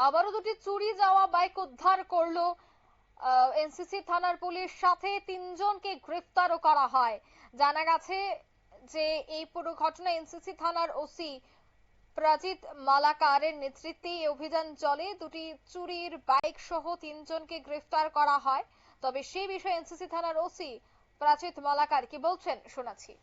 আবারও দুটি চুরি যাওয়া বাইক উদ্ধার করলো এনসিসি থানার পুলিশ, সাথে তিনজনকে গ্রেফতারও করা হয়। জানা গেছে যে এই পুরো ঘটনা এনসিসি থানার ওসি প্রাজিত মালাকারের নেতৃত্বে এই অভিযান চলে। দুটি চুরির বাইক সহ তিনজনকে গ্রেফতার করা হয়। তবে সেই বিষয়ে এনসিসি থানার ওসি প্রাজিত মালাকার কি বলছেন শোনাচ্ছি।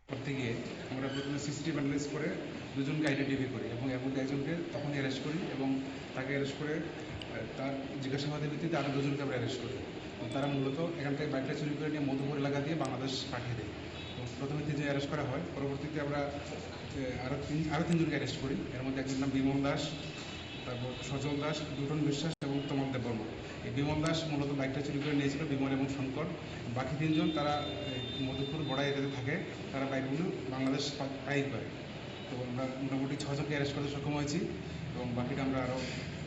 করতে গিয়ে আমরা প্রথমে সিসিটিভি অ্যানালাইজ করে দুজনকে আইডেন্টিফাই করি এবং এর মধ্যে একজনকে তখনই অ্যারেস্ট করি এবং তাকে অ্যারেস্ট করে তার জিজ্ঞাসাবাদের ভিত্তিতে আরও দুজনকে আমরা অ্যারেস্ট করি। তারা মূলত এখান থেকে বাইকটা চুরি করে নিয়ে মধুপুর এলাকা দিয়ে বাংলাদেশ পাঠিয়ে দেয়। তো প্রথমে তিনজন অ্যারেস্ট করা হয়, পরবর্তীতে আমরা আরও তিনজনকে অ্যারেস্ট করি। এর মধ্যে একজন নাম বিমল দাস, তারপর সজল দাস, দুটন বিশ্বাস এবং তমল দেববর্মা। এই বিমল দাস মূলত বাইকটা চুরি করে নিয়েছিল, বিমল এবং শঙ্কর। বাকি তিনজন তারা মধুপুর বড়া এরিয়াতে থাকে, তারা বাইকগুলো বাংলাদেশ পাই করে। তো আমরা মোটামুটি 6 জনকে অ্যারেস্ট করতে সক্ষম হয়েছি এবং বাকিটা আমরা আরও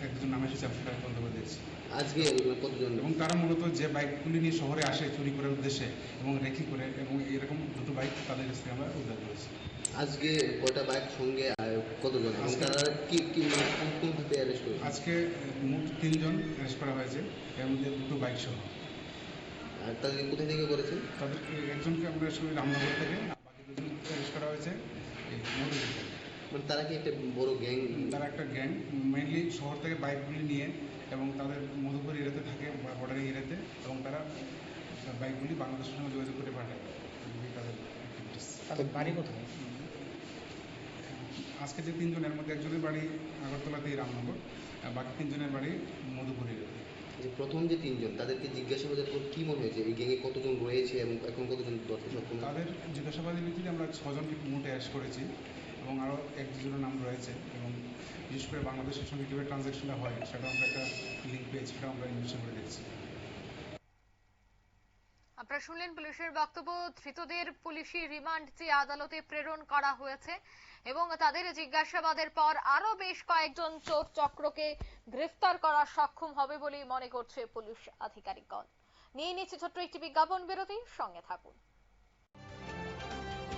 একজন নাম এসেছে সেটা তদন্ত করে দিয়েছি আজকে কতজন। এবং তারা মূলত যে বাইকগুলি নিয়ে শহরে আসে চুরি করার উদ্দেশ্যে এবং রেকি করে, এবং এরকম দুটো বাইক তাদের কাছ থেকে আমরা উদ্ধার করেছি। আজকে কয়টা বাইক সঙ্গে কতজন, তারা কি কি কোন ভাবে অ্যারেস্ট করেছে? আজকে মোট 3 জন অ্যারেস্ট করা হয়েছে, এর মধ্যে দুটো বাইক সহ। আর তাদেরকে কোথা থেকে করেছে? তাদেরকে একজনকে আমরা শুনি রামনগর থেকে, বাকি দুজন অ্যারেস্ট করা হয়েছে এই মধুপুর থেকে। মানে তারা কি একটা বড় গ্যাং? তারা একটা গ্যাং, মেইনলি শহর থেকে বাইকগুলি নিয়ে এবং তাদের মধুপুর এরিয়াতে থাকে, বর্ডার এরিয়াতে, এবং তারা বাইকগুলি বাংলাদেশের সঙ্গে যোগাযোগ করে পাঠায়। তাদের অ্যাক্টিভিটিস। তাদের বাড়ি কোথায়? আজকে যে 3 জনের মধ্যে একজনের বাড়ি আগরতলাতেই রামনগর, বাকি 3 জনের বাড়ি মধুপুর এরিয়াতে। যে প্রথম যে 3 জন, তাদেরকে জিজ্ঞাসাবাদের পর কি মনে হয়েছে এই গ্যাংয়ে কতজন রয়েছে এবং এখন কতজন ধরতে সক্ষম? তাদের জিজ্ঞাসাবাদের ভিত্তিতে আমরা 6 জনকে মোটে অ্যারেস্ট করেছি এবং আরও 1-2 জনের নাম রয়েছে, এবং বিশেষ করে বাংলাদেশের সঙ্গে কীভাবে ট্রানজ্যাকশনটা হয় সেটা আমরা একটা লিঙ্ক পেয়েছি, সেটা আমরা ইনভেস্টিগেশন করে দেখছি। আপনারা শুনলেন পুলিশের বক্তব্য। ধৃতদের পুলিশি রিমান্ড চেয়ে আদালতে প্রেরণ করা হয়েছে এবং তাদের জিজ্ঞাসাবাদের পর আরো বেশ কয়েকজন চোর চক্রকে গ্রেফতার করা সক্ষম হবে বলে মনে করছে পুলিশ আধিকারিকগণ। নিয়ে নিচ্ছে ছোট্ট একটি বিজ্ঞাপন বিরতি, সঙ্গে থাকুন।